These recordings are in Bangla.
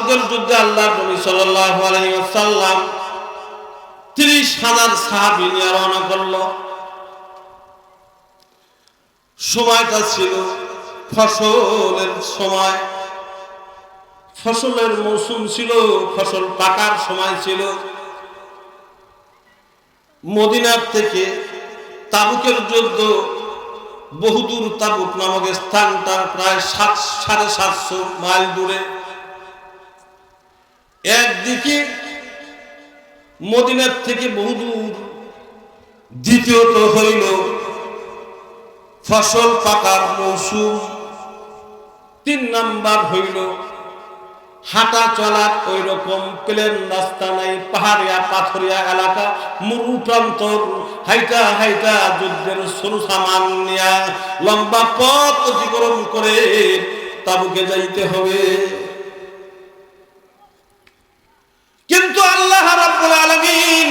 তাবুকের যুদ্ধে আল্লাহর নবী সাল্লাল্লাহু আলাইহি ওয়াসাল্লাম 30,000 সাহাবী নিয়ে রওনা করলো। সময়টা ছিল ফসলের সময়, ফসলের মৌসুম ছিল, ফসল পাকার সময় ছিল। মদিনার থেকে তাবুকের যুদ্ধ বহুদূর, তাবুক নামক স্থানটা প্রায় 750 মাইল দূরে। একদিকে মদিনার থেকে বহুদূর, দ্বিতীয়ত হইল ফসল পাকার মৌসুম, 3 নাম্বার হইল হাঁটা চলার ওই রকম প্লেন রাস্তা নাই, পাহাড়িয়া পাথরিয়া এলাকা, মরু প্রান্তর, হাইটা হাইটা যুদ্ধের সরু সামান নিয়া লম্বা পথ অতিক্রম করে তাবুকে যাইতে হবে। কিন্তু আল্লাহ রাব্বুল আলামিন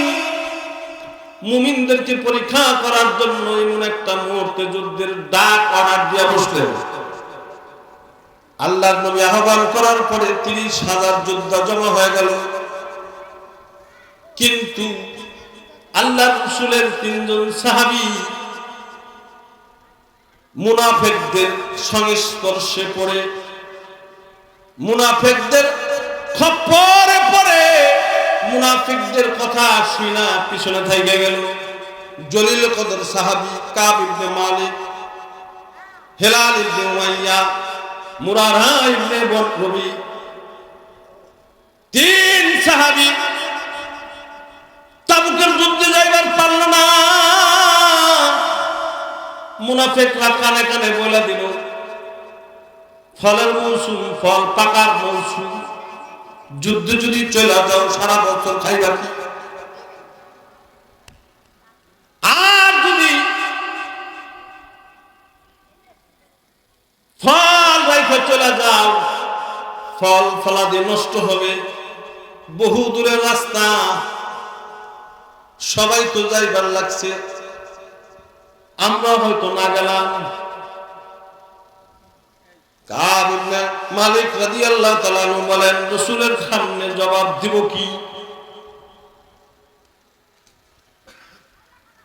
মুমিনদেরকে পরীক্ষা করার জন্য এমন একটা মুহূর্তে যুদ্ধের ডাক অর্ডার দিয়ে বসলেন। আল্লাহর নবী আহ্বান করার পরে 30,000 যোদ্ধা জমা হয়ে গেল। কিন্তু আল্লাহর রাসূলের 3 জন সাহাবী মুনাফিকদের সংস্পর্শে পড়ে, মুনাফিকদের খপ্পরে পড়ে, মুনাফিকদের কথা শুনা পিছনে থেকে গেল। জলিল কদর সাহাবী কাব ইবনে মালিক, হেলাল ইবনে উমাইয়া, মুরারা ইবনে রবি, 3 সাহাবী তাবুকের যুদ্ধে যাইবার পারল না। মুনাফিকরা কানে কানে বলে দিল, ফলের মৌসুম, ফল পাকার মৌসুম, যুদ্ধে যদি চলে যাও সারা বছর খাইবা কি? আর যদি ফল রেখে চলে যাও, ফল ফলাদি নষ্ট হবে, বহু দূরের রাস্তা, সবাই তো যাইবার লাগছে, আমরা হয়তো না গেলাম। কাব ইবনে মালিক রাদিয়াল্লাহু তাআলা আনহু বলেন, রাসূলের সামনে জবাব দিব কি?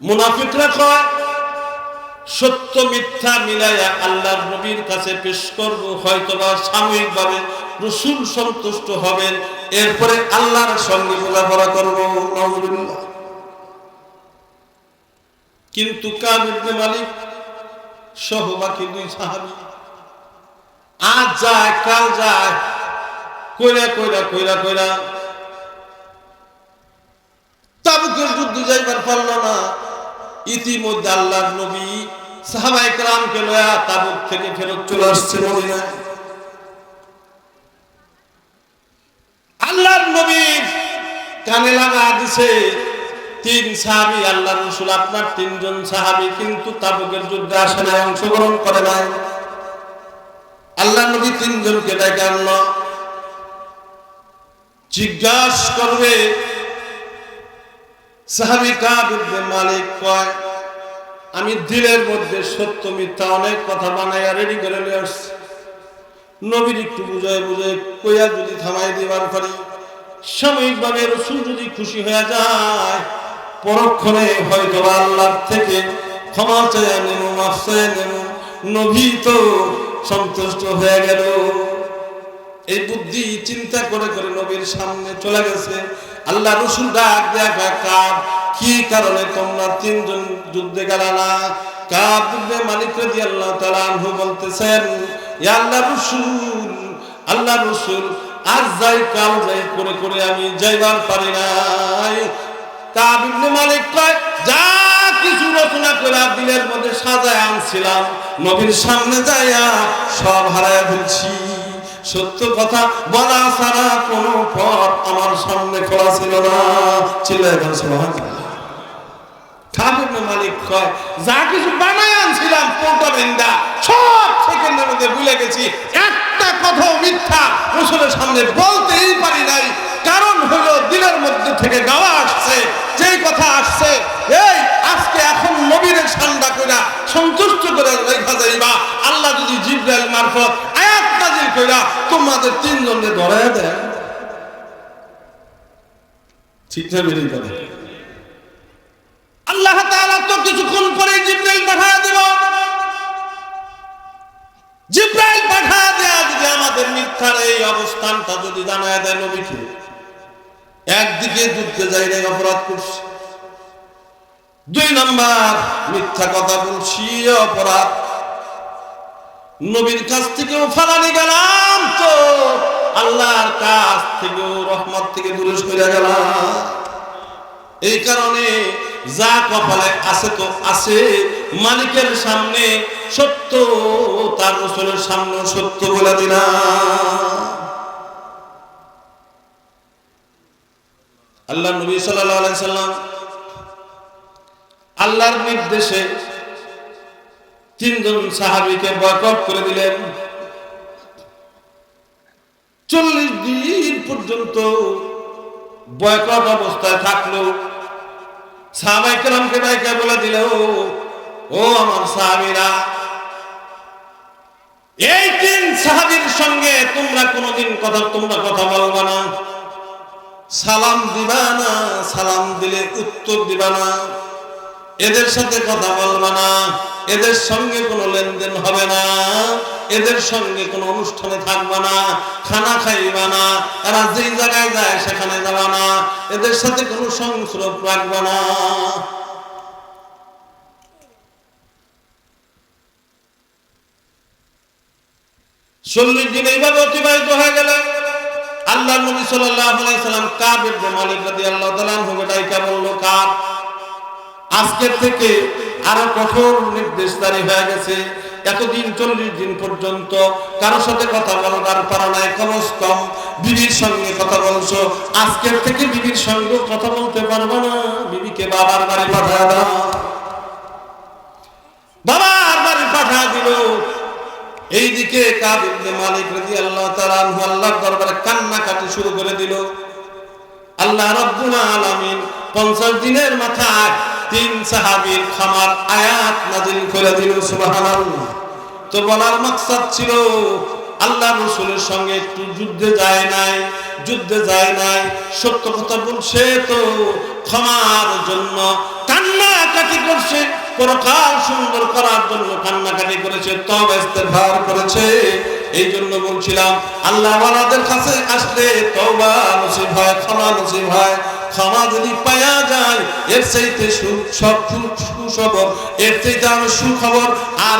মুনাফিকরা কয়, সত্য মিথ্যা মিলাইয়া আল্লাহর নবীর কাছে পেশ করব, হয়তোবা সাময়িকভাবে রাসূল সন্তুষ্ট হবেন, এরপরে আল্লাহর সঙ্গে বোঝাপড়া করব। নাউযুবিল্লাহ। কিন্তু কাব ইবনে মালিক সহ বাকি 2 সাহাবী আজ যায় কাল যায়, কইরা কইরা কইরা কইরা তাবুকের যুদ্ধে যাইবার পারল না। ইতিমধ্যে আল্লাহর নবী সাহাবায়ে কেরামকে লয়া তাবুক থেকে ফেরত চলে আসছে মদিনায়। আল্লাহর নবী কানে লাগা দিছে, 3 সাহাবী, আল্লাহর রাসূল আপনার 3 জন সাহাবী কিন্তু তাবুকের যুদ্ধে আসে নাই, অংশগ্রহণ করে নাই। আল্লাহ নবী 3 জনকে ডেকে আনলো, জিজ্ঞাসা করবে। সাহাবী কাব ইবনে মালিক কয়, আমি দিলের মধ্যে সত্য মিথ্যা অনেক কথা বানাইয়া রেডি করে নিয়ে আসছি, নবীর একটু বুঝায় বুঝায় কইয়া যদি থামাই দিবার পারি, সাময়িকভাবে রাসূল যদি খুশি হয়ে যায়, পরক্ষণে হয়তো আল্লাহর থেকে ক্ষমা চেয়ে নেব, মাফ চেয়ে নেব, নবী তো সন্তুষ্ট হয়ে গেল। এই বুদ্ধি চিন্তা করে করে নবীর সামনে চলে গেছে। আল্লাহ রাসূল ডাক দেখা, কাব কি কারণে তোমরা 3 জন যুদ্ধে গেলা না? কাব ইবনে মালিক রাদিয়াল্লাহু তাআলা আনহু বলতেছেন, ইয়া আল্লাহর রাসূল, আল্লাহর রাসূল আজ যাই কাল যাই করে করে আমি যাইবার পারি নাই। কাব ইবনে মালিক কয়, যা কিছু রচনা করে দিলের মধ্যে সাজায় আনছিলাম, নবীর সামনে যাইয়া সব হারায় ফেলছি। সত্য কথা বলা ছাড়া কোনো পথ আমার সামনে খোলা ছিল না। চিল্লাইবেন সুবহানাল্লাহ। কাব ইবনে মালিক কয়, যা কিছু বানায় আনছিলাম পোটা বেন্দা সব সেকেন্ডের মধ্যে ভুলে গেছি, একটা কথাও মিথ্যা রাসূলের সামনে বলতেই পারি নাই। কারণ হলো দিলের মধ্যে থেকে গাওয়া আসছে, যেই কথা আসছে, এই আজকে এখন নবীর ঠান্ডা কইরা সন্তুষ্ট করে রেখা যাইবা, আল্লাহ যদি জিবরাইল মারফত আয়াত নাযিল কইরা তোমাদের 3 জনকে ধরায় দেন। ঠিক না বেরিয়ে যাবে। আল্লাহ তাআলা তো কিছুক্ষণ পরে জিবরাইল পাঠিয়ে দেব। জিবরাইল পাঠিয়ে দেয়া যদি আমাদের মিথ্যার এই অবস্থানটা যদি জানায় দেয় নবীকে, একদিকে যুদ্ধে যাই নাই অপরাধ করছি, 2 নাম্বার মিথ্যা কথা বলছি অপরাধ, নবীর কাছ থেকেও ফালানি গেলাম তো আল্লাহর কাছ থেকেও রহমত থেকে দূরে সরে গেলাম। এই কারণে যা কপালে আছে তো আছে, মালিকের সামনে সত্য, তার রাসূলের সামনে সত্য বলে দিলাম। আল্লাহ নবী সাল্লাল্লাহু আলাইহি সাল্লাম আল্লাহর নির্দেশে 3 জন সাহাবীকে বয়কট করে দিলেন। 40 দিন পর্যন্ত বয়কট অবস্থায় থাকলো। সাহাবায়ে কেরামকে ডাইকা বলে দিল, ও আমার সাহাবীরা, এই 3 সাহাবীর সঙ্গে তোমরা কোনোদিন কথা বলবা না, সালাম দিবা না, সালাম দিলে উত্তর দিবা না, এদের সাথে কথা বলবা না, এদের সঙ্গে কোনো লেনদেন হবে না, এদের সঙ্গে কোনো অনুষ্ঠানে থাকবা না, খানা খাইবা না, এরা যেই জায়গায় যায় সেখানে যাবা না, এদের সাথে কোনো সংস্রব রাখবা না। চল্লিশ দিন এইভাবে অতিবাহিত হয়ে গেল। আল্লাহ নবী সাল্লাল্লাহু আলাইহি সাল্লাম কাব ইবনে মালিক রাদিয়াল্লাহু তাআলা আনহু ডাইকা বলল, কাব, আজকের থেকে আরো কঠোর নির্দেশ জারি হয়ে গেছে। এতদিন 40 দিন পর্যন্ত কারোর সাথে কথা বলার পারা নাই, কমস কম বিবির সঙ্গে কথা বলছো, আজকের থেকে বিবির সঙ্গে কথা বলতে পারবে না, বিবিকে বাবার বাড়ি পাঠা দাও। বাবার বাড়ি পাঠা দিল। এইদিকে কাব ইবনে মালিক রাদিয়াল্লাহু তাআলা আনহু আল্লাহর দরবারে কান্নাকাটি শুরু করে দিল। আল্লাহ রাব্বুল আলামিন 50 দিনের মাথায় 3 সাহাবীর ক্ষমার আয়াত নাযিল করে দিল। সুবহানাল্লাহ। তো বলার মাকসাদ ছিল, আল্লাহ রাসূলের সঙ্গে একটু যুদ্ধে যায় নাই, সত্য কথা বলছে তো ক্ষমার জন্য কান্নাকাটি করছে, পরকাল সুন্দর করার জন্য কান্নাকাটি করেছে, তওবা ইস্তেগফার করেছে। এই জন্য বলছিলাম, আল্লাহ ওয়ালাদের কাছে আসলে তওবা নসিব হয়, ক্ষমা নসিব হয়। ক্ষমা যদি পাওয়া যায়, এর চাইতে সুখবর, এর চাইতে সুখবর আর